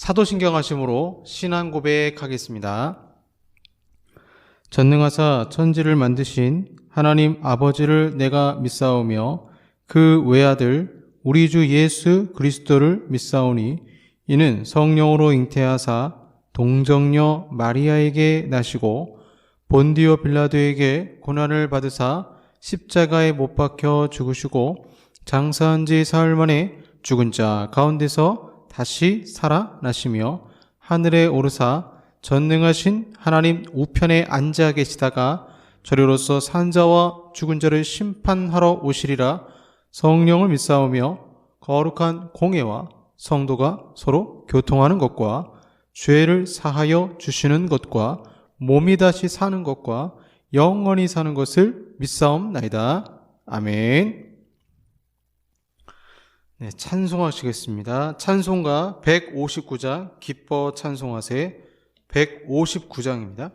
사도신경하심으로 신앙 고백하겠습니다. 전능하사 천지를 만드신 하나님 아버지를 내가 믿사오며 그 외아들 우리 주 예수 그리스도를 믿사오니 이는 성령으로 잉태하사 동정녀 마리아에게 나시고 본디오 빌라도에게 고난을 받으사 십자가에 못 박혀 죽으시고 장사한 지 사흘 만에 죽은 자 가운데서 다시 살아나시며 하늘에 오르사 전능하신 하나님 우편에 앉아 계시다가 저리로서 산 자와 죽은 자를 심판하러 오시리라. 성령을 믿사오며 거룩한 공예와 성도가 서로 교통하는 것과 죄를 사하여 주시는 것과 몸이 다시 사는 것과 영원히 사는 것을 믿사옵나이다. 아멘. 네, 찬송하시겠습니다. 찬송가 159장 기뻐 찬송하세 159장입니다.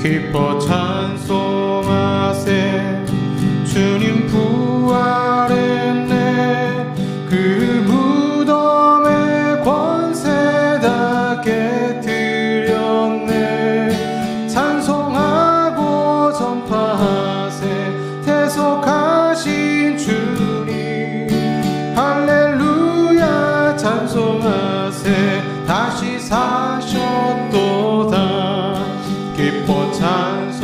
기뻐 찬송하세 주님 부활했네 그 무덤의 권세 다 깨뜨렸네 찬송하고 전파하세 대속하신 주님 할렐루야 찬송하세 다시 사셨도다 기뻐 찬송하세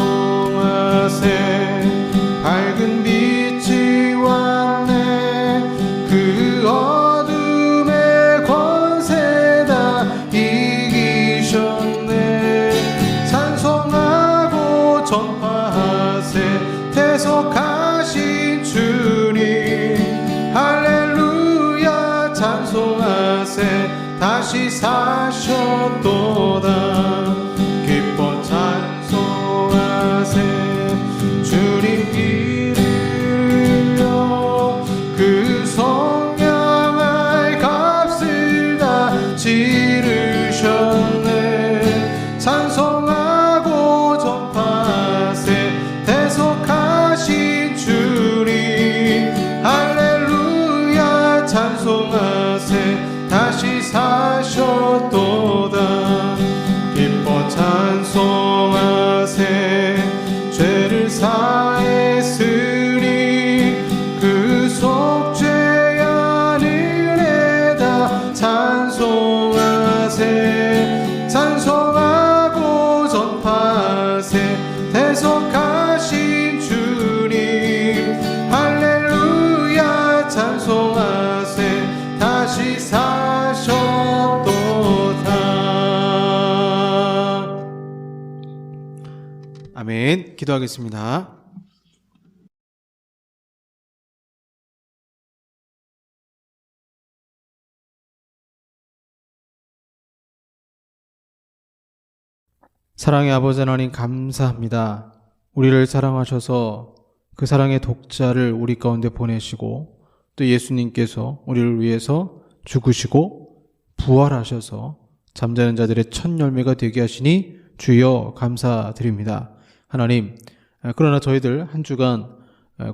밝은 빛이 왔네 그 어둠의 권세 다 이기셨네 찬송하고 전파하세 대속하신 주님 할렐루야 찬송하세 다시 사셨도다 기뻐 찬송하세 주님 이름으로 그 성량의 값을 다 치르셨네 찬송하고 전파하세 대속하신 주님 할렐루야 찬송하세 다시 사셨도다 기뻐 찬송하세 죄를 사했으니 그 속죄한 은혜다 찬송하세 찬송하고 전파하세 대속하신 주님 할렐루야 찬송하세 다시 사셨도다. 아멘. 기도하겠습니다. 사랑의 아버지 하나님 감사합니다. 우리를 사랑하셔서 그 사랑의 독자를 우리 가운데 보내시고 또 예수님께서 우리를 위해서 죽으시고 부활하셔서 잠자는 자들의 첫 열매가 되게 하시니 주여 감사드립니다. 하나님, 그러나 저희들 한 주간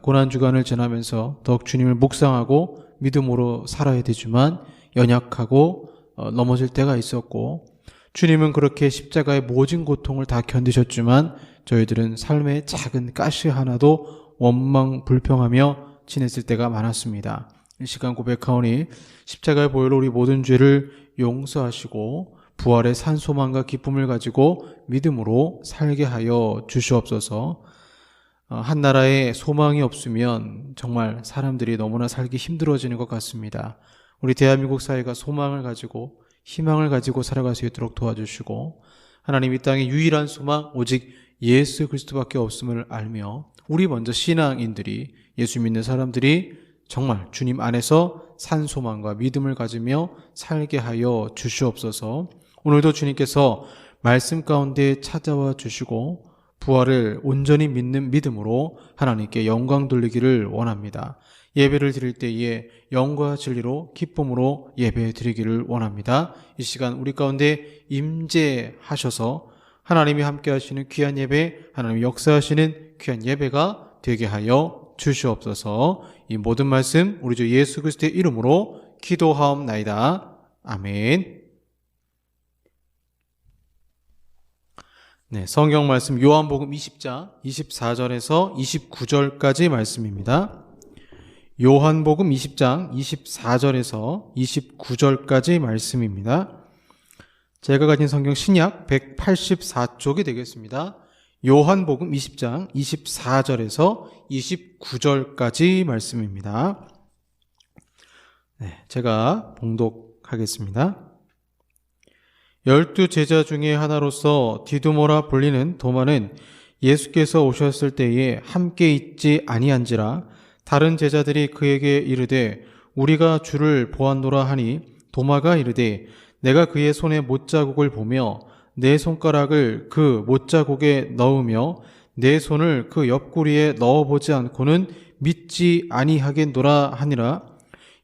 고난주간을 지나면서 더욱 주님을 묵상하고 믿음으로 살아야 되지만 연약하고 넘어질 때가 있었고 주님은 그렇게 십자가의 모진 고통을 다 견디셨지만 저희들은 삶의 작은 가시 하나도 원망 불평하며 지냈을 때가 많았습니다. 이 시간 고백하오니 십자가의 보혈로 우리 모든 죄를 용서하시고 부활의 산 소망과 기쁨을 가지고 믿음으로 살게 하여 주시옵소서. 한 나라에 소망이 없으면 정말 사람들이 너무나 살기 힘들어지는 것 같습니다. 우리 대한민국 사회가 소망을 가지고 희망을 가지고 살아갈 수 있도록 도와주시고 하나님 이 땅의 유일한 소망 오직 예수 그리스도밖에 없음을 알며 우리 먼저 신앙인들이 예수 믿는 사람들이 정말 주님 안에서 산 소망과 믿음을 가지며 살게 하여 주시옵소서. 오늘도 주님께서 말씀 가운데 찾아와 주시고 부활을 온전히 믿는 믿음으로 하나님께 영광 돌리기를 원합니다. 예배를 드릴 때에 영과 진리로 기쁨으로 예배 드리기를 원합니다. 이 시간 우리 가운데 임재하셔서 하나님이 함께 하시는 귀한 예배, 하나님이 역사하시는 귀한 예배가 되게 하여 주시옵소서. 이 모든 말씀 우리 주 예수 그리스도의 이름으로 기도하옵나이다. 아멘. 네, 성경 말씀 요한복음 20장 24절에서 29절까지 말씀입니다. 요한복음 20장 24절에서 29절까지 말씀입니다. 제가 가진 성경 신약 184쪽이 되겠습니다. 요한복음 20장 24절에서 29절까지 말씀입니다. 네, 제가 봉독하겠습니다. 12 제자 중에 하나로서 디두모라 불리는 도마는 예수께서 오셨을 때에 함께 있지 아니한지라 다른 제자들이 그에게 이르되 우리가 주를 보았노라 하니 도마가 이르되 내가 그의 손에 못자국을 보며 내 손가락을 그 못자국에 넣으며 내 손을 그 옆구리에 넣어보지 않고는 믿지 아니하겠노라 하니라.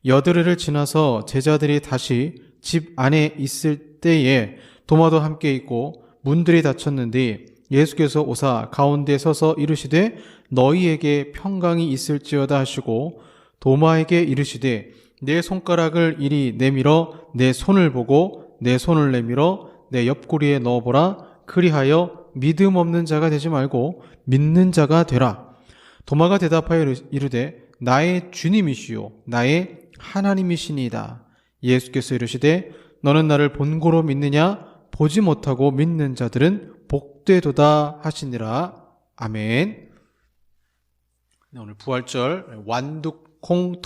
여드레를 지나서 제자들이 다시 집 안에 있을 때에 도마도 함께 있고 문들이 닫혔는데 예수께서 오사 가운데 서서 이르시되 너희에게 평강이 있을지어다 하시고 도마에게 이르시되 내 손가락을 이리 내밀어 내 손을 보고 내 손을 내밀어 내 옆구리에 넣어보라. 그리하여 믿음 없는 자가 되지 말고 믿는 자가 되라. 도마가 대답하여 이르되 나의 주님이시요 나의 하나님이시니이다. 예수께서 이르시되 너는 나를 본고로 믿느냐? 보지 못하고 믿는 자들은 복되도다 하시니라. 아멘. 오늘 부활절 완두콩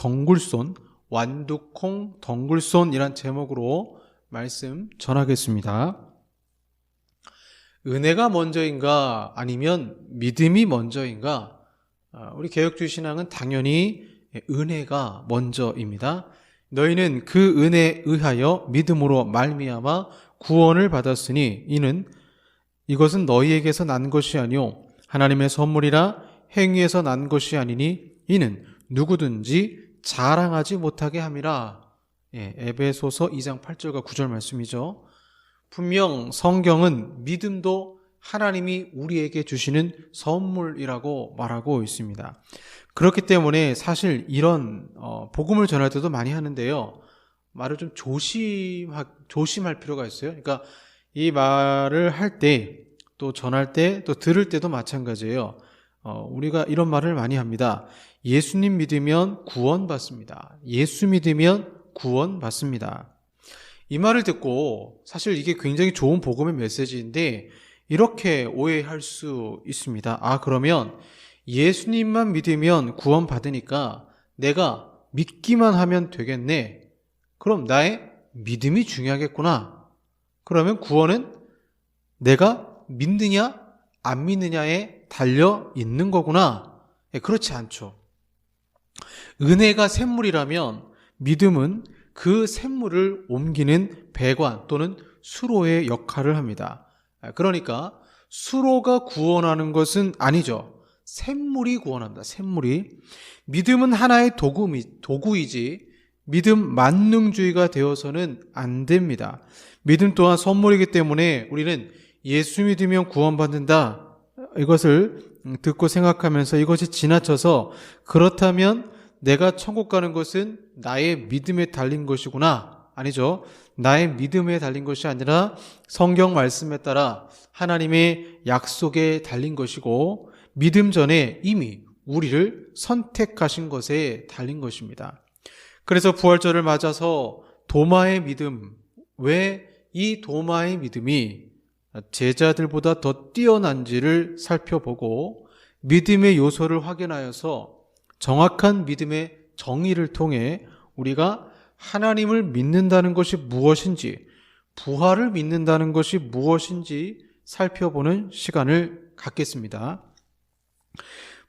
덩굴손이란 제목으로 말씀 전하겠습니다. 은혜가 먼저인가 아니면 믿음이 먼저인가? 우리 개혁주의 신앙은 당연히 은혜가 먼저입니다. 너희는 그 은혜에 의하여 믿음으로 말미암아 구원을 받았으니 이것은 너희에게서 난 것이 아니요 하나님의 선물이라 행위에서 난 것이 아니니 이는 누구든지 자랑하지 못하게 함이라. 에베소서 2장 8절과 9절 말씀이죠. 분명 성경은 믿음도 하나님이 우리에게 주시는 선물이라고 말하고 있습니다. 그렇기 때문에 사실 이런 복음을 전할 때도 많이 하는데요. 말을 좀 조심할 필요가 있어요. 그러니까 이 말을 할 때, 또 전할 때, 또 들을 때도 마찬가지예요. 우리가 이런 말을 많이 합니다. 예수님 믿으면 구원받습니다. 예수 믿으면 구원받습니다. 이 말을 듣고 사실 이게 굉장히 좋은 복음의 메시지인데 이렇게 오해할 수 있습니다. 그러면 예수님만 믿으면 구원받으니까 내가 믿기만 하면 되겠네. 그럼 나의 믿음이 중요하겠구나. 그러면 구원은 내가 믿느냐 안 믿느냐에 달려 있는 거구나. 그렇지 않죠. 은혜가 샘물이라면 믿음은 그 샘물을 옮기는 배관 또는 수로의 역할을 합니다. 그러니까 수로가 구원하는 것은 아니죠. 샘물이 구원합니다. 샘물이. 믿음은 하나의 도구이지 믿음 만능주의가 되어서는 안 됩니다. 믿음 또한 선물이기 때문에 우리는 예수 믿으면 구원받는다. 이것을 듣고 생각하면서 이것이 지나쳐서 그렇다면 내가 천국 가는 것은 나의 믿음에 달린 것이구나. 아니죠. 나의 믿음에 달린 것이 아니라 성경 말씀에 따라 하나님의 약속에 달린 것이고 믿음 전에 이미 우리를 선택하신 것에 달린 것입니다. 그래서 부활절을 맞아서 도마의 믿음, 왜 이 도마의 믿음이 제자들보다 더 뛰어난지를 살펴보고 믿음의 요소를 확인하여서 정확한 믿음의 정의를 통해 우리가 하나님을 믿는다는 것이 무엇인지, 부활을 믿는다는 것이 무엇인지 살펴보는 시간을 갖겠습니다.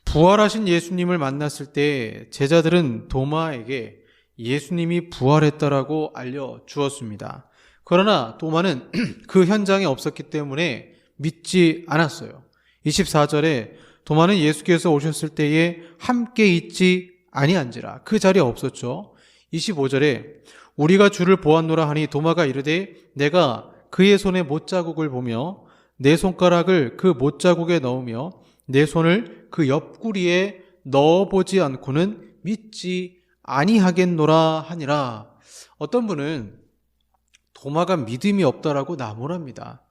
부활하신 예수님을 만났을 때 제자들은 도마에게 예수님이 부활했다라고 알려주었습니다. 그러나 도마는 그 현장에 없었기 때문에 믿지 않았어요. 24절에 도마는 예수께서 오셨을 때에 함께 있지 아니한지라. 그 자리에 없었죠. 25절에 우리가 주를 보았노라 하니 도마가 이르되 내가 그의 손에 못자국을 보며 내 손가락을 그 못자국에 넣으며 내 손을 그 옆구리에 넣어보지 않고는 믿지 아니하겠노라 하니라. 어떤 분은 도마가 믿음이 없다라고 나무랍니다.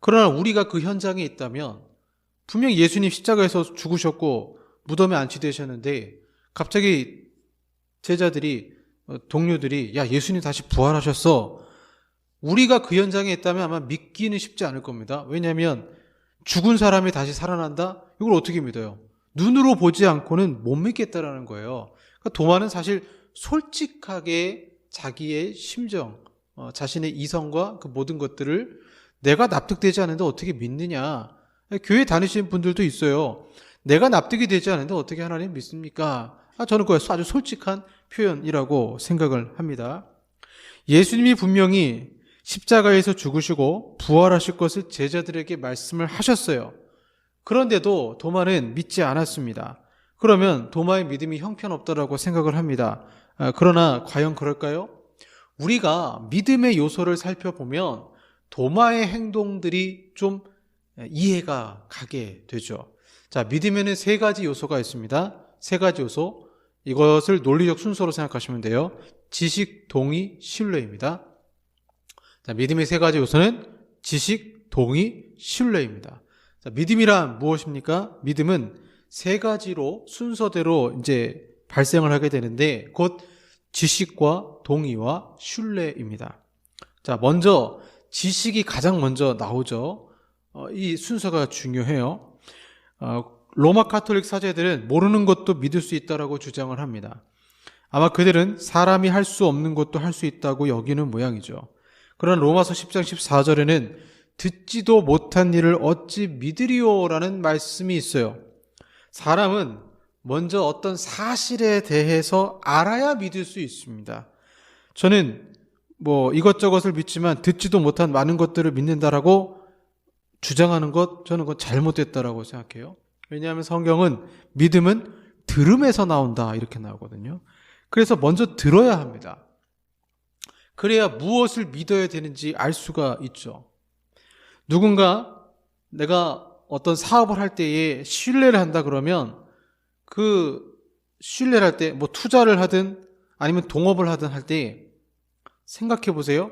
그러나 우리가 그 현장에 있다면 분명 예수님 십자가에서 죽으셨고 무덤에 안치되셨는데 갑자기 제자들이 동료들이 야 예수님 다시 부활하셨어. 우리가 그 현장에 있다면 아마 믿기는 쉽지 않을 겁니다. 왜냐하면 죽은 사람이 다시 살아난다? 이걸 어떻게 믿어요? 눈으로 보지 않고는 못 믿겠다라는 거예요. 그러니까 도마는 사실 솔직하게 자기의 심정, 자신의 이성과 그 모든 것들을 내가 납득되지 않는데 어떻게 믿느냐. 교회 다니시는 분들도 있어요. 내가 납득이 되지 않는데 어떻게 하나님 믿습니까? 저는 그거 아주 솔직한 표현이라고 생각을 합니다. 예수님이 분명히 십자가에서 죽으시고 부활하실 것을 제자들에게 말씀을 하셨어요. 그런데도 도마는 믿지 않았습니다. 그러면 도마의 믿음이 형편없다라고 생각을 합니다. 그러나 과연 그럴까요? 우리가 믿음의 요소를 살펴보면 도마의 행동들이 좀 이해가 가게 되죠. 자, 믿음에는 세 가지 요소가 있습니다. 세 가지 요소. 이것을 논리적 순서로 생각하시면 돼요. 지식, 동의, 신뢰입니다. 자, 믿음의 세 가지 요소는 지식, 동의, 신뢰입니다. 자, 믿음이란 무엇입니까? 믿음은 세 가지로 순서대로 이제 발생을 하게 되는데 곧 지식과 동의와 신뢰입니다. 자, 먼저 지식이 가장 먼저 나오죠. 이 순서가 중요해요. 로마 카톨릭 사제들은 모르는 것도 믿을 수 있다라고 주장을 합니다. 아마 그들은 사람이 할 수 없는 것도 할 수 있다고 여기는 모양이죠. 그러나 로마서 10장 14절에는 듣지도 못한 일을 어찌 믿으리오라는 말씀이 있어요. 사람은 먼저 어떤 사실에 대해서 알아야 믿을 수 있습니다. 저는 이것저것을 믿지만 듣지도 못한 많은 것들을 믿는다라고 주장하는 것, 저는 그건 잘못됐다라고 생각해요. 왜냐하면 성경은 믿음은 들음에서 나온다 이렇게 나오거든요. 그래서 먼저 들어야 합니다. 그래야 무엇을 믿어야 되는지 알 수가 있죠. 누군가 내가 어떤 사업을 할 때에 신뢰를 한다 그러면 그 신뢰를 할 때 투자를 하든 아니면 동업을 하든 할 때 생각해 보세요.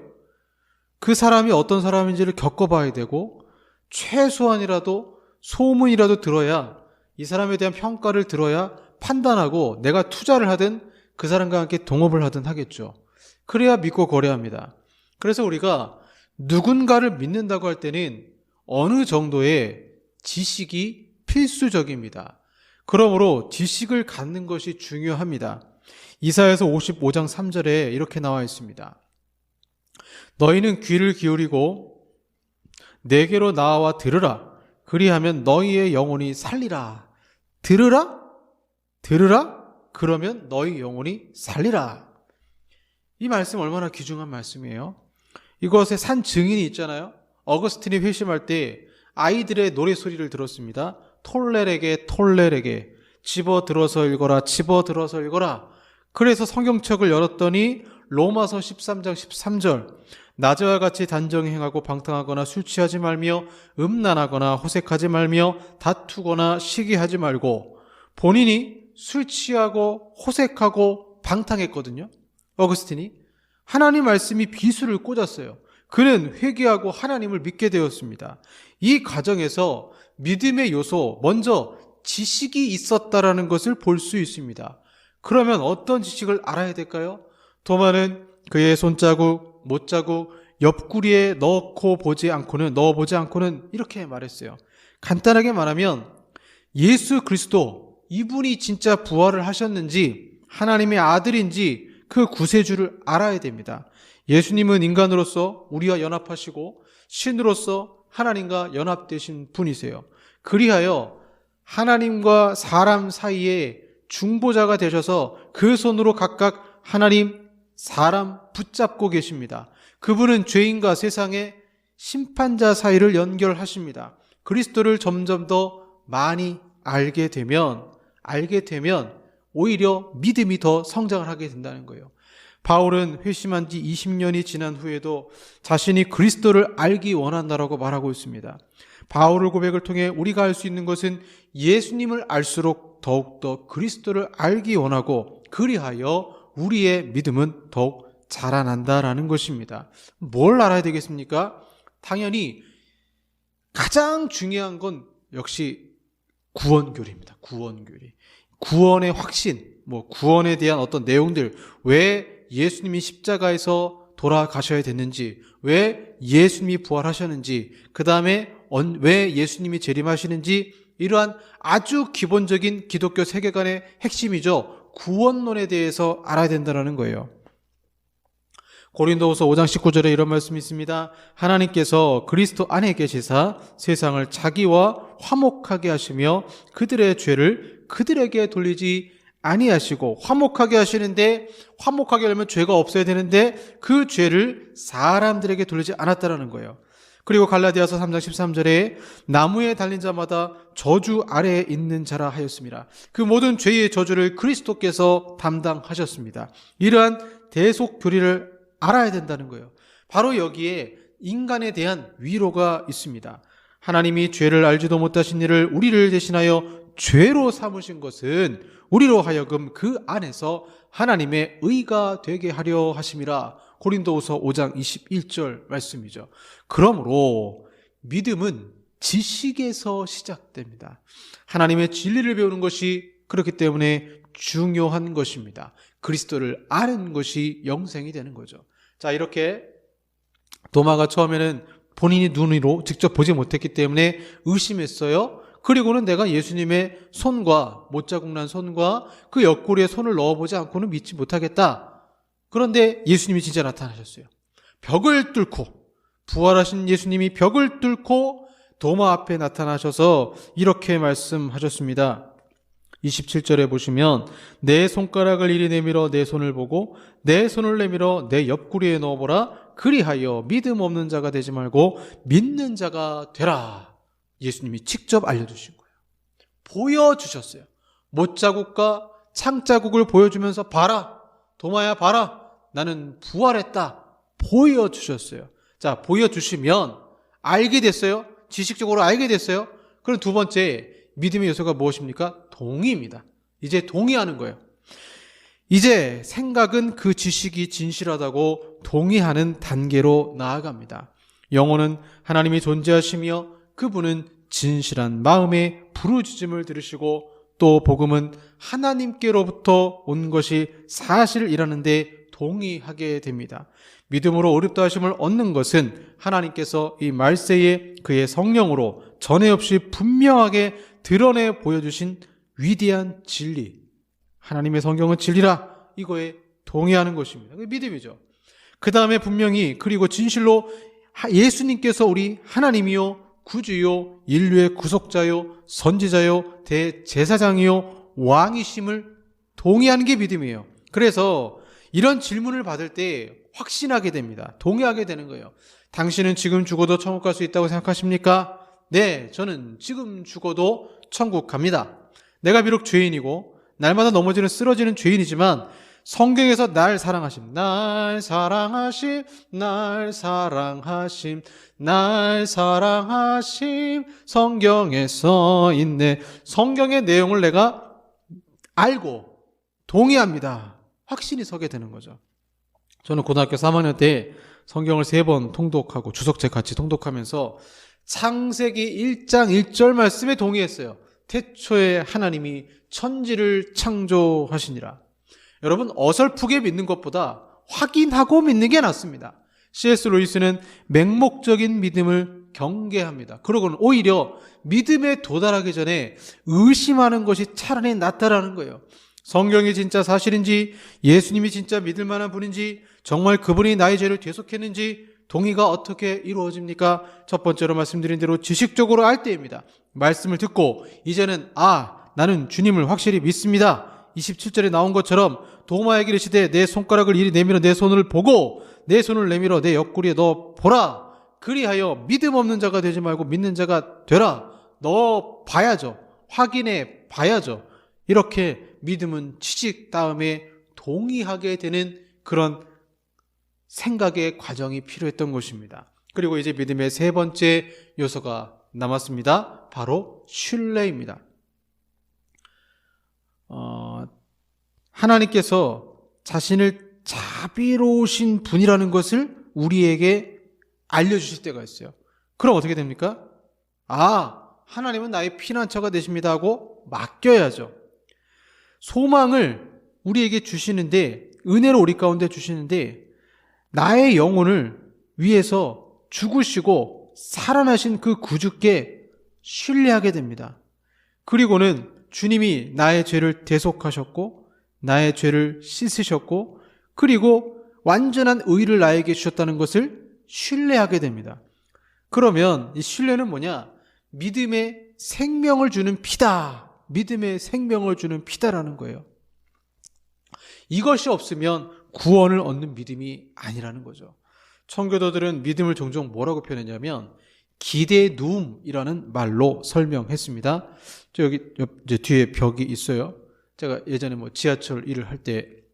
그 사람이 어떤 사람인지를 겪어봐야 되고 최소한이라도 소문이라도 들어야 이 사람에 대한 평가를 들어야 판단하고 내가 투자를 하든 그 사람과 함께 동업을 하든 하겠죠. 그래야 믿고 거래합니다. 그래서 우리가 누군가를 믿는다고 할 때는 어느 정도의 지식이 필수적입니다. 그러므로 지식을 갖는 것이 중요합니다. 이사야서 55장 3절에 이렇게 나와 있습니다. 너희는 귀를 기울이고 내게로 나와 들으라. 그리하면 너희의 영혼이 살리라. 들으라? 들으라? 그러면 너희 영혼이 살리라. 이 말씀 얼마나 귀중한 말씀이에요. 이것에 산 증인이 있잖아요. 어거스틴이 회심할 때 아이들의 노래소리를 들었습니다. 톨레레게 톨레레게 집어들어서 읽어라 집어들어서 읽어라. 그래서 성경책을 열었더니 로마서 13장 13절 낮에와 같이 단정히 행하고 방탕하거나 술 취하지 말며 음란하거나 호색하지 말며 다투거나 시기하지 말고 본인이 술 취하고 호색하고 방탕했거든요. 어거스틴이 하나님 말씀이 비수를 꽂았어요. 그는 회개하고 하나님을 믿게 되었습니다. 이 과정에서 믿음의 요소 먼저 지식이 있었다라는 것을 볼 수 있습니다. 그러면 어떤 지식을 알아야 될까요? 도마는 그의 손자국, 못자국, 옆구리에 넣어보지 않고는 이렇게 말했어요. 간단하게 말하면 예수 그리스도 이분이 진짜 부활을 하셨는지 하나님의 아들인지 그 구세주를 알아야 됩니다. 예수님은 인간으로서 우리와 연합하시고 신으로서 하나님과 연합되신 분이세요. 그리하여 하나님과 사람 사이에 중보자가 되셔서 그 손으로 각각 하나님, 사람 붙잡고 계십니다. 그분은 죄인과 세상의 심판자 사이를 연결하십니다. 그리스도를 점점 더 많이 알게 되면 오히려 믿음이 더 성장을 하게 된다는 거예요. 바울은 회심한 지 20년이 지난 후에도 자신이 그리스도를 알기 원한다라고 말하고 있습니다. 바울의 고백을 통해 우리가 알 수 있는 것은 예수님을 알수록 더욱더 그리스도를 알기 원하고 그리하여 우리의 믿음은 더욱 자라난다라는 것입니다. 뭘 알아야 되겠습니까? 당연히 가장 중요한 건 역시 구원교리입니다. 구원의 확신, 구원에 대한 어떤 내용들, 왜 예수님이 십자가에서 돌아가셔야 됐는지, 왜 예수님이 부활하셨는지, 그 다음에 왜 예수님이 재림하시는지, 이러한 아주 기본적인 기독교 세계관의 핵심이죠. 구원론에 대해서 알아야 된다는 거예요. 고린도후서 5장 19절에 이런 말씀이 있습니다. 하나님께서 그리스도 안에 계시사 세상을 자기와 화목하게 하시며 그들의 죄를 그들에게 돌리지 아니하시고, 화목하게 하시는데, 화목하게 하려면 죄가 없어야 되는데 그 죄를 사람들에게 돌리지 않았다라는 거예요. 그리고 갈라디아서 3장 13절에 나무에 달린 자마다 저주 아래에 있는 자라 하였습니다. 그 모든 죄의 저주를 그리스도께서 담당하셨습니다. 이러한 대속 교리를 알아야 된다는 거예요. 바로 여기에 인간에 대한 위로가 있습니다. 하나님이 죄를 알지도 못하신 이를 우리를 대신하여 죄로 삼으신 것은 우리로 하여금 그 안에서 하나님의 의가 되게 하려 하심이라. 고린도후서 5장 21절 말씀이죠. 그러므로 믿음은 지식에서 시작됩니다. 하나님의 진리를 배우는 것이 그렇기 때문에 중요한 것입니다. 그리스도를 아는 것이 영생이 되는 거죠. 자, 이렇게 도마가 처음에는 본인이 눈으로 직접 보지 못했기 때문에 의심했어요. 그리고는 내가 예수님의 손과, 못자국 난 손과 그 옆구리에 손을 넣어보지 않고는 믿지 못하겠다. 그런데 예수님이 진짜 나타나셨어요. 벽을 뚫고, 부활하신 예수님이 벽을 뚫고 도마 앞에 나타나셔서 이렇게 말씀하셨습니다. 27절에 보시면 내 손가락을 이리 내밀어 내 손을 보고 내 손을 내밀어 내 옆구리에 넣어보라. 그리하여 믿음 없는 자가 되지 말고 믿는 자가 되라. 예수님이 직접 알려주신 거예요. 보여주셨어요. 못자국과 창자국을 보여주면서 봐라. 도마야 봐라. 나는 부활했다. 보여주셨어요. 자, 보여주시면 알게 됐어요. 지식적으로 알게 됐어요. 그럼 두 번째 믿음의 요소가 무엇입니까? 동의입니다. 이제 동의하는 거예요. 이제 생각은 그 지식이 진실하다고 동의하는 단계로 나아갑니다. 영혼은 하나님이 존재하시며 그분은 진실한 마음의 부르짖음을 들으시고 또 복음은 하나님께로부터 온 것이 사실이라는 데 동의하게 됩니다. 믿음으로 의롭다 하심을 얻는 것은 하나님께서 이 말세에 그의 성령으로 전에 없이 분명하게 드러내 보여주신 위대한 진리, 하나님의 성경은 진리라, 이거에 동의하는 것입니다. 그게 믿음이죠. 그 다음에 분명히 그리고 진실로 예수님께서 우리 하나님이요 구주요 인류의 구속자요 선지자요 대제사장이요 왕이심을 동의하는 게 믿음이에요. 그래서 이런 질문을 받을 때 확신하게 됩니다. 동의하게 되는 거예요. 당신은 지금 죽어도 천국 갈 수 있다고 생각하십니까? 네, 저는 지금 죽어도 천국 갑니다. 내가 비록 죄인이고 날마다 넘어지는 쓰러지는 죄인이지만 성경에서 날 사랑하심, 날 사랑하심, 날 사랑하심, 날 사랑하심, 성경에 써 있네. 성경의 내용을 내가 알고 동의합니다. 확신이 서게 되는 거죠. 저는 고등학교 3학년 때 성경을 3번 통독하고 주석책 같이 통독하면서 창세기 1장 1절 말씀에 동의했어요. 태초에 하나님이 천지를 창조하시니라. 여러분, 어설프게 믿는 것보다 확인하고 믿는 게 낫습니다. C.S. 루이스는 맹목적인 믿음을 경계합니다. 그러고는 오히려 믿음에 도달하기 전에 의심하는 것이 차라리 낫다라는 거예요. 성경이 진짜 사실인지, 예수님이 진짜 믿을 만한 분인지, 정말 그분이 나의 죄를 대속했는지 동의가 어떻게 이루어집니까? 첫 번째로 말씀드린 대로 지식적으로 알 때입니다. 말씀을 듣고 이제는 나는 주님을 확실히 믿습니다. 27절에 나온 것처럼 도마에게 이르시되 내 손가락을 이리 내밀어 내 손을 보고 내 손을 내밀어 내 옆구리에 넣어 보라. 그리하여 믿음 없는 자가 되지 말고 믿는 자가 되라. 넣어 봐야죠. 확인해 봐야죠. 이렇게 믿음은 취직 다음에 동의하게 되는 그런 생각의 과정이 필요했던 것입니다. 그리고 이제 믿음의 세 번째 요소가 남았습니다. 바로 신뢰입니다. 하나님께서 자신을 자비로우신 분이라는 것을 우리에게 알려주실 때가 있어요. 그럼 어떻게 됩니까? 하나님은 나의 피난처가 되십니다 하고 맡겨야죠. 소망을 우리에게 주시는데, 은혜로 우리 가운데 주시는데, 나의 영혼을 위해서 죽으시고 살아나신 그 구주께 신뢰하게 됩니다. 그리고는 주님이 나의 죄를 대속하셨고 나의 죄를 씻으셨고 그리고 완전한 의를 나에게 주셨다는 것을 신뢰하게 됩니다. 그러면 이 신뢰는 뭐냐? 믿음의 생명을 주는 피다. 믿음의 생명을 주는 피다라는 거예요. 이것이 없으면 구원을 얻는 믿음이 아니라는 거죠. 청교도들은 믿음을 종종 뭐라고 표현했냐면 기대 누움이라는 말로 설명했습니다. 여기 이제 뒤에 벽이 있어요. 제가 예전에 지하철 일을 할 때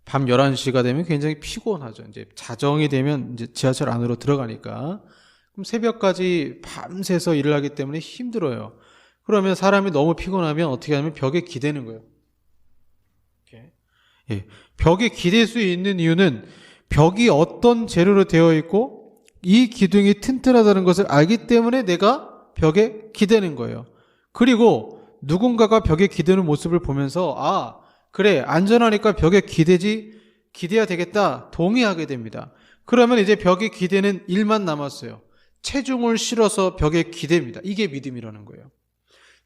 밤 11시가 되면 굉장히 피곤하죠. 이제 자정이 되면 이제 지하철 안으로 들어가니까. 그럼 새벽까지 밤새서 일을 하기 때문에 힘들어요. 그러면 사람이 너무 피곤하면 어떻게 하면 벽에 기대는 거예요. 이렇게. 예. 벽에 기댈 수 있는 이유는 벽이 어떤 재료로 되어 있고 이 기둥이 튼튼하다는 것을 알기 때문에 내가 벽에 기대는 거예요. 그리고 누군가가 벽에 기대는 모습을 보면서 그래 안전하니까 벽에 기대야 되겠다 동의하게 됩니다. 그러면 이제 벽에 기대는 일만 남았어요. 체중을 실어서 벽에 기댑니다. 이게 믿음이라는 거예요.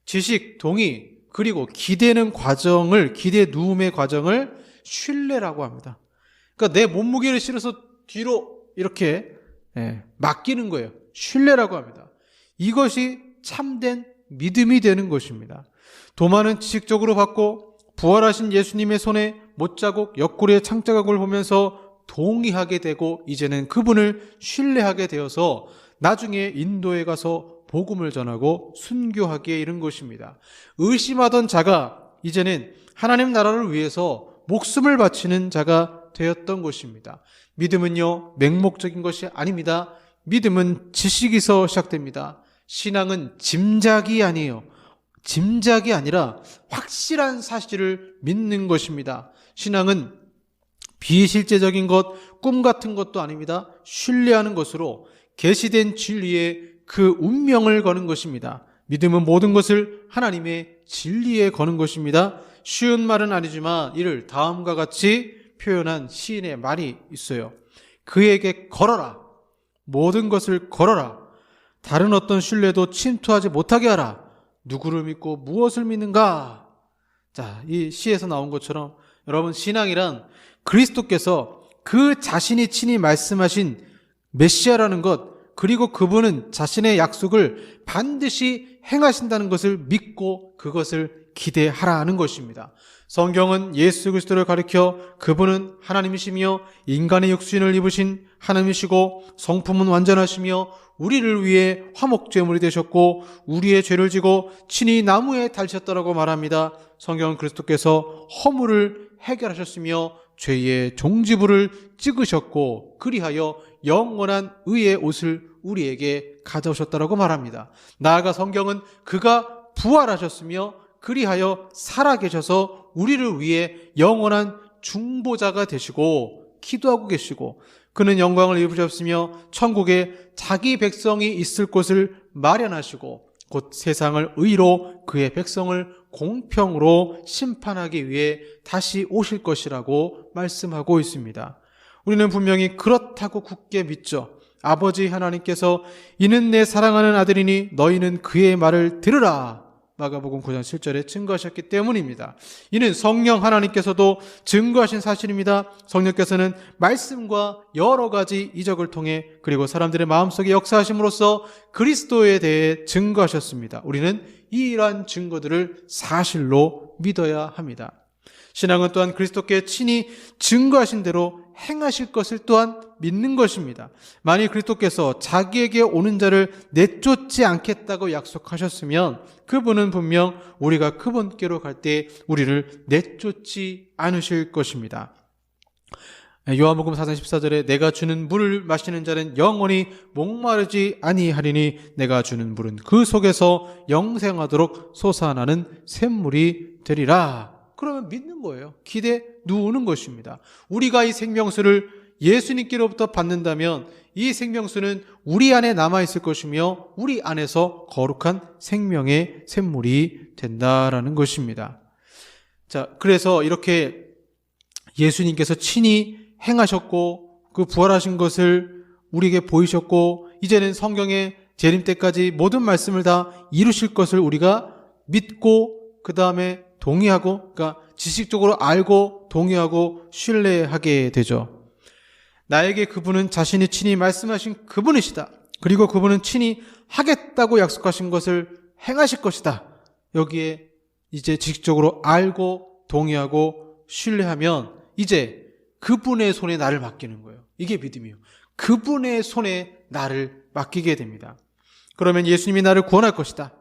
지식, 동의, 그리고 기대 누움의 과정을 신뢰라고 합니다. 그러니까 내 몸무게를 실어서 뒤로 이렇게 맡기는 거예요. 신뢰라고 합니다. 이것이 참된 믿음이 되는 것입니다. 도마는 지식적으로 받고 부활하신 예수님의 손에 못자국, 옆구리에 창자국을 보면서 동의하게 되고 이제는 그분을 신뢰하게 되어서 나중에 인도에 가서 복음을 전하고 순교하기에 이른 것입니다. 의심하던 자가 이제는 하나님 나라를 위해서 목숨을 바치는 자가 되었던 것입니다. 믿음은요, 맹목적인 것이 아닙니다. 믿음은 지식에서 시작됩니다. 신앙은 짐작이 아니에요. 짐작이 아니라 확실한 사실을 믿는 것입니다. 신앙은 비실제적인 것, 꿈 같은 것도 아닙니다. 신뢰하는 것으로 계시된 진리에 그 운명을 거는 것입니다. 믿음은 모든 것을 하나님의 진리에 거는 것입니다. 쉬운 말은 아니지만 이를 다음과 같이 표현한 시인의 말이 있어요. 그에게 걸어라. 모든 것을 걸어라. 다른 어떤 신뢰도 침투하지 못하게 하라. 누구를 믿고 무엇을 믿는가? 자, 이 시에서 나온 것처럼 여러분 신앙이란 그리스도께서 그 자신이 친히 말씀하신 메시아라는 것, 그리고 그분은 자신의 약속을 반드시 행하신다는 것을 믿고 그것을 기대하라는 것입니다. 성경은 예수 그리스도를 가리켜 그분은 하나님이시며 인간의 육신을 입으신 하나님이시고 성품은 완전하시며 우리를 위해 화목제물이 되셨고 우리의 죄를 지고 친히 나무에 달리셨다라고 말합니다. 성경은 그리스도께서 허물을 해결하셨으며 죄의 종지부를 찍으셨고 그리하여 영원한 의의 옷을 우리에게 가져오셨다라고 말합니다. 나아가 성경은 그가 부활하셨으며 그리하여 살아계셔서 우리를 위해 영원한 중보자가 되시고 기도하고 계시고 그는 영광을 입으셨으며 천국에 자기 백성이 있을 곳을 마련하시고 곧 세상을 의로 그의 백성을 공평으로 심판하기 위해 다시 오실 것이라고 말씀하고 있습니다. 우리는 분명히 그렇다고 굳게 믿죠. 아버지 하나님께서 이는 내 사랑하는 아들이니 너희는 그의 말을 들으라 마가복음 9장 7절에 증거하셨기 때문입니다. 이는 성령 하나님께서도 증거하신 사실입니다. 성령께서는 말씀과 여러 가지 이적을 통해 그리고 사람들의 마음속에 역사하심으로써 그리스도에 대해 증거하셨습니다. 우리는 이러한 증거들을 사실로 믿어야 합니다. 신앙은 또한 그리스도께 친히 증거하신 대로 행하실 것을 또한 믿는 것입니다. 만일 그리스도께서 자기에게 오는 자를 내쫓지 않겠다고 약속하셨으면 그분은 분명 우리가 그분께로 갈 때 우리를 내쫓지 않으실 것입니다. 요한복음 4장 14절에 내가 주는 물을 마시는 자는 영원히 목마르지 아니하리니 내가 주는 물은 그 속에서 영생하도록 솟아나는 샘물이 되리라. 그러면 믿는 거예요. 기대 누우는 것입니다. 우리가 이 생명수를 예수님께로부터 받는다면 이 생명수는 우리 안에 남아있을 것이며 우리 안에서 거룩한 생명의 샘물이 된다라는 것입니다. 자, 그래서 이렇게 예수님께서 친히 행하셨고 그 부활하신 것을 우리에게 보이셨고 이제는 성경의 재림 때까지 모든 말씀을 다 이루실 것을 우리가 믿고 그 다음에 동의하고, 그러니까 지식적으로 알고 동의하고 신뢰하게 되죠. 나에게 그분은 자신이 친히 말씀하신 그분이시다. 그리고 그분은 친히 하겠다고 약속하신 것을 행하실 것이다. 여기에 이제 지식적으로 알고 동의하고 신뢰하면 이제 그분의 손에 나를 맡기는 거예요. 이게 믿음이에요. 그분의 손에 나를 맡기게 됩니다. 그러면 예수님이 나를 구원할 것이다.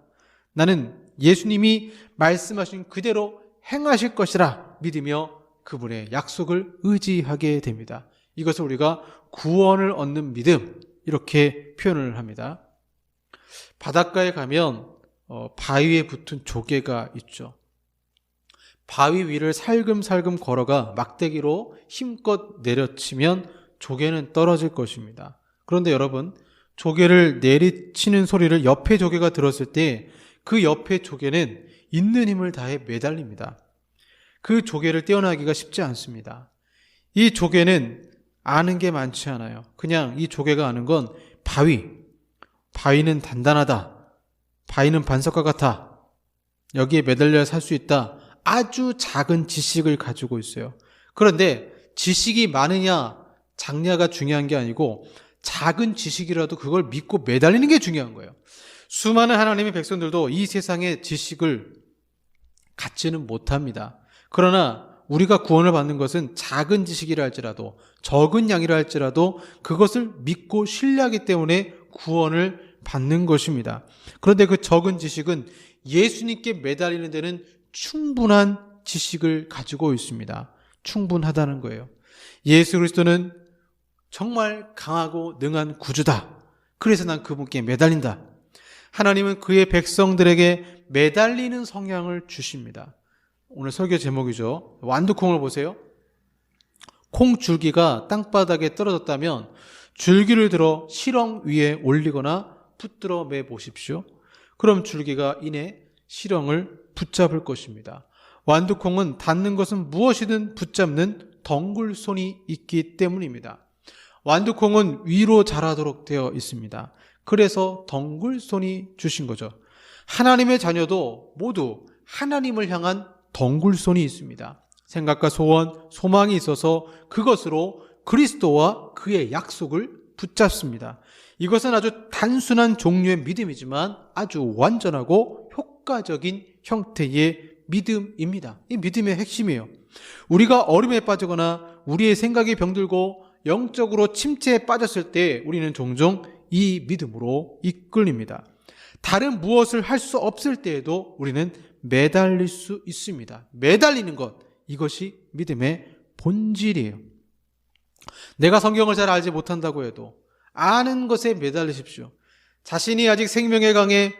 나는 예수님이 말씀하신 그대로 행하실 것이라 믿으며 그분의 약속을 의지하게 됩니다. 이것을 우리가 구원을 얻는 믿음 이렇게 표현을 합니다. 바닷가에 가면 바위에 붙은 조개가 있죠. 바위 위를 살금살금 걸어가 막대기로 힘껏 내려치면 조개는 떨어질 것입니다. 그런데 여러분, 조개를 내리치는 소리를 옆에 조개가 들었을 때 그 옆에 조개는 있는 힘을 다해 매달립니다. 그 조개를 떼어나기가 쉽지 않습니다. 이 조개는 아는 게 많지 않아요. 그냥 이 조개가 아는 건 바위는 단단하다. 바위는 반석과 같아. 여기에 매달려야 살 수 있다. 아주 작은 지식을 가지고 있어요. 그런데 지식이 많으냐 작냐가 중요한 게 아니고 작은 지식이라도 그걸 믿고 매달리는 게 중요한 거예요. 수많은 하나님의 백성들도 이 세상의 지식을 갖지는 못합니다. 그러나 우리가 구원을 받는 것은 작은 지식이라 할지라도 적은 양이라 할지라도 그것을 믿고 신뢰하기 때문에 구원을 받는 것입니다. 그런데 그 적은 지식은 예수님께 매달리는 데는 충분한 지식을 가지고 있습니다. 충분하다는 거예요. 예수 그리스도는 정말 강하고 능한 구주다. 그래서 난 그분께 매달린다. 하나님은 그의 백성들에게 매달리는 성향을 주십니다. 오늘 설교 제목이죠. 완두콩을 보세요. 콩 줄기가 땅바닥에 떨어졌다면 줄기를 들어 시렁 위에 올리거나 붙들어 매 보십시오. 그럼 줄기가 이내 시렁을 붙잡을 것입니다. 완두콩은 닿는 것은 무엇이든 붙잡는 덩굴손이 있기 때문입니다. 완두콩은 위로 자라도록 되어 있습니다. 그래서 덩굴손이 주신 거죠. 하나님의 자녀도 모두 하나님을 향한 덩굴손이 있습니다. 생각과 소원, 소망이 있어서 그것으로 그리스도와 그의 약속을 붙잡습니다. 이것은 아주 단순한 종류의 믿음이지만 아주 완전하고 효과적인 형태의 믿음입니다. 이 믿음의 핵심이에요. 우리가 어려움에 빠지거나 우리의 생각이 병들고 영적으로 침체에 빠졌을 때 우리는 종종 이 믿음으로 이끌립니다. 다른 무엇을 할 수 없을 때에도 우리는 매달릴 수 있습니다. 매달리는 것, 이것이 믿음의 본질이에요. 내가 성경을 잘 알지 못한다고 해도 아는 것에 매달리십시오. 자신이 아직 생명의 강에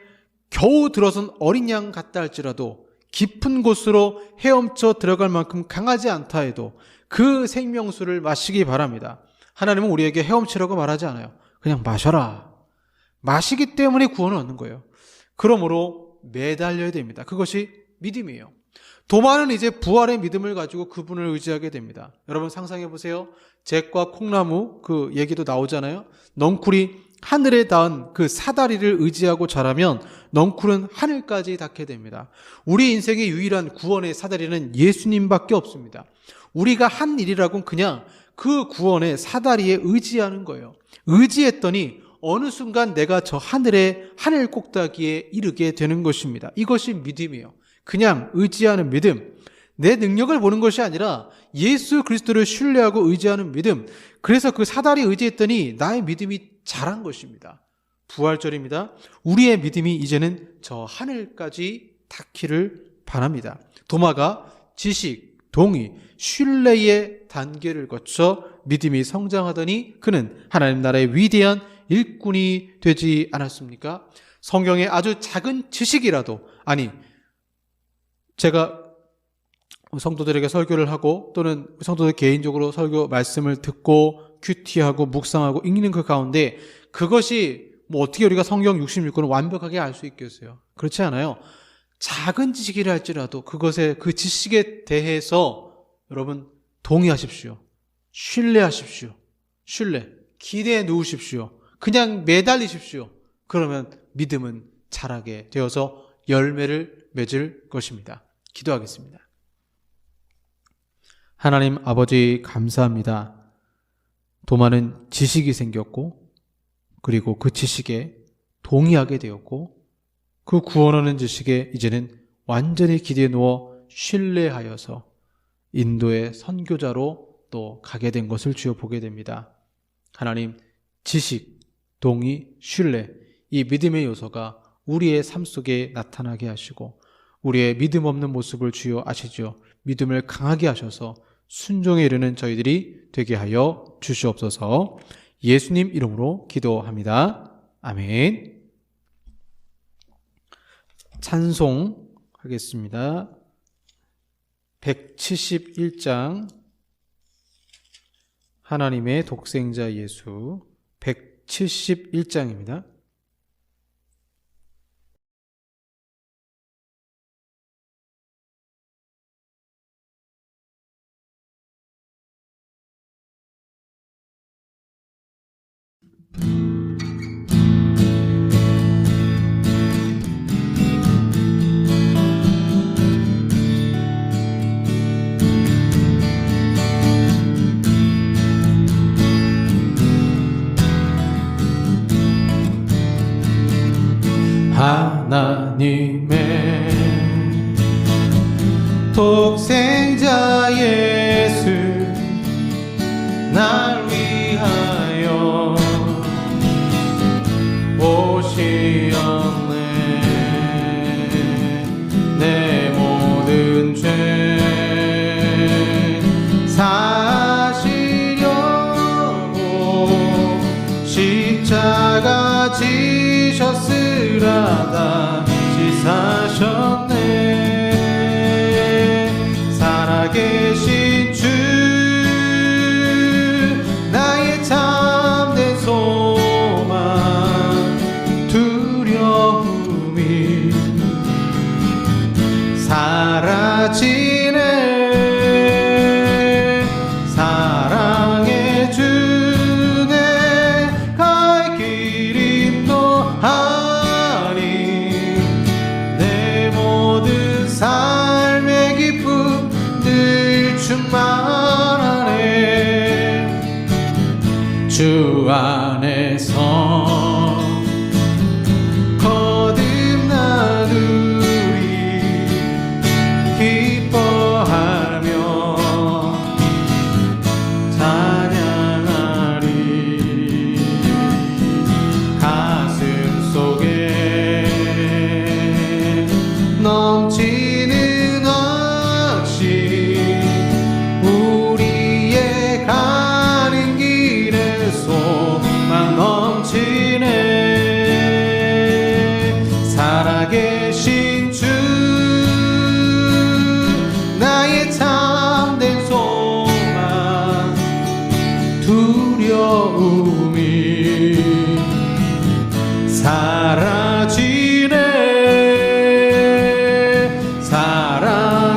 겨우 들어선 어린 양 같다 할지라도 깊은 곳으로 헤엄쳐 들어갈 만큼 강하지 않다 해도 그 생명수를 마시기 바랍니다. 하나님은 우리에게 헤엄치라고 말하지 않아요. 그냥 마셔라. 마시기 때문에 구원을 얻는 거예요. 그러므로 매달려야 됩니다. 그것이 믿음이에요. 도마는 이제 부활의 믿음을 가지고 그분을 의지하게 됩니다. 여러분 상상해 보세요. 잭과 콩나무 그 얘기도 나오잖아요. 넝쿨이 하늘에 닿은 그 사다리를 의지하고 자라면 넝쿨은 하늘까지 닿게 됩니다. 우리 인생의 유일한 구원의 사다리는 예수님밖에 없습니다. 우리가 한 일이라고는 그냥 그 구원의 사다리에 의지하는 거예요. 의지했더니 어느 순간 내가 저 하늘의 하늘 꼭대기에 이르게 되는 것입니다. 이것이 믿음이에요. 그냥 의지하는 믿음, 내 능력을 보는 것이 아니라 예수 그리스도를 신뢰하고 의지하는 믿음. 그래서 그 사다리 의지했더니 나의 믿음이 자란 것입니다. 부활절입니다. 우리의 믿음이 이제는 저 하늘까지 닿기를 바랍니다. 도마가 지식, 동의, 신뢰의 단계를 거쳐 믿음이 성장하더니 그는 하나님 나라의 위대한 일꾼이 되지 않았습니까? 성경의 아주 작은 지식이라도, 아니 제가 성도들에게 설교를 하고 또는 성도들 개인적으로 설교 말씀을 듣고 큐티하고 묵상하고 읽는 그 가운데 그것이 뭐 어떻게 우리가 성경 66권을 완벽하게 알 수 있겠어요? 그렇지 않아요. 작은 지식이라 할지라도 그것에 그 지식에 대해서 여러분 동의하십시오. 신뢰하십시오. 신뢰. 기대해 놓으십시오. 그냥 매달리십시오. 그러면 믿음은 자라게 되어서 열매를 맺을 것입니다. 기도하겠습니다. 하나님 아버지 감사합니다. 도마는 지식이 생겼고 그리고 그 지식에 동의하게 되었고 그 구원하는 지식에 이제는 완전히 기대에 누워 신뢰하여서 인도의 선교자로 또 가게 된 것을 주여 보게 됩니다. 하나님, 지식, 동의, 신뢰, 이 믿음의 요소가 우리의 삶 속에 나타나게 하시고 우리의 믿음 없는 모습을 주여 아시죠? 믿음을 강하게 하셔서 순종에 이르는 저희들이 되게 하여 주시옵소서. 예수님 이름으로 기도합니다. 아멘. 찬송하겠습니다. 171장 하나님의 독생자 예수 171장입니다. 하나님의 독생자 예수 날 위하여 오시었네. 내 모든 죄 사시려고 십자가 지셨으라다 지사셨네. 살아계신 주 나의 참된 소망 두려움이 사라지네. 사랑의 주네 갈 길 인도하니 내 모든 삶의 기쁨 늘 충만하네. 주 안에서 거듭나누리 기뻐하며 찬양하리. 가슴 속에 넘치는 확신 우리의 가는 길에 소망 넘치네. 살아계신 주 나의 참된 소망 두려움이 사라지네. 사랑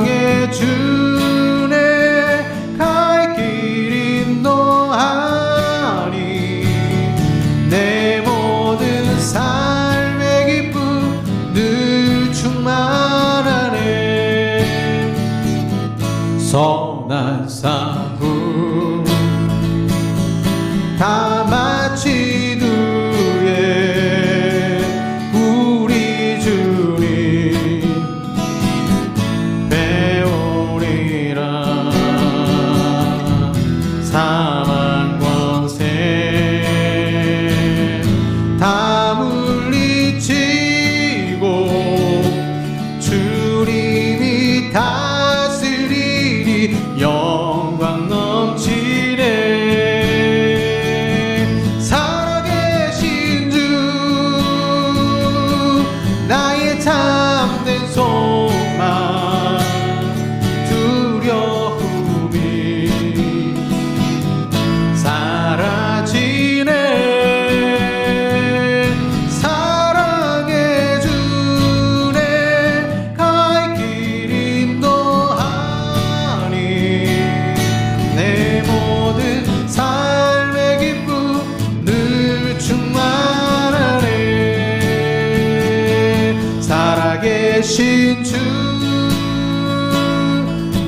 살아계신 주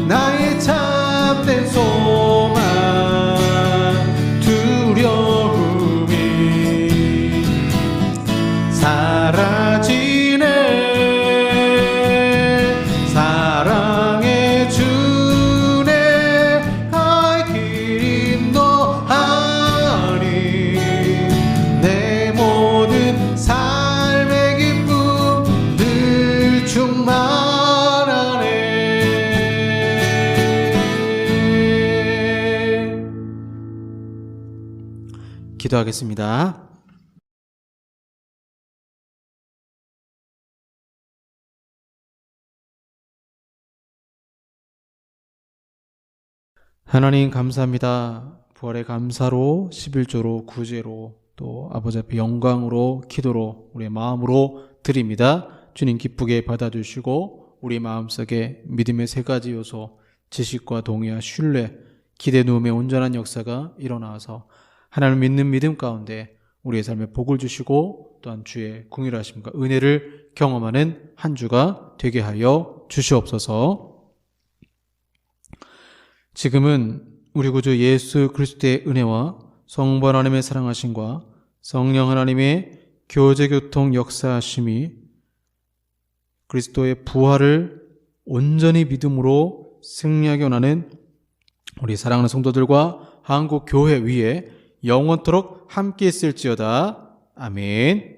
나의 참된 소망 두려움이 사라지네 사랑의 주네 갈 길 인도하리 내 모든 삶의 기쁨 늘 충만하네. 기도하겠습니다. 하나님 감사합니다. 부활의 감사로 11조로 구제로 또 아버지 앞에 영광으로 기도로 우리의 마음으로 드립니다. 주님 기쁘게 받아주시고 우리 마음속에 믿음의 세 가지 요소 지식과 동의와 신뢰 기대 누움의 온전한 역사가 일어나서 하나님을 믿는 믿음 가운데 우리의 삶에 복을 주시고 또한 주의 궁일하심과 은혜를 경험하는 한 주가 되게 하여 주시옵소서. 지금은 우리 구주 예수 그리스도의 은혜와 성부 하나님의 사랑하심과 성령 하나님의 교제교통 역사하심이 그리스도의 부활을 온전히 믿음으로 승리하게 원하는 우리 사랑하는 성도들과 한국 교회 위에 영원토록 함께 있을지어다. 아멘.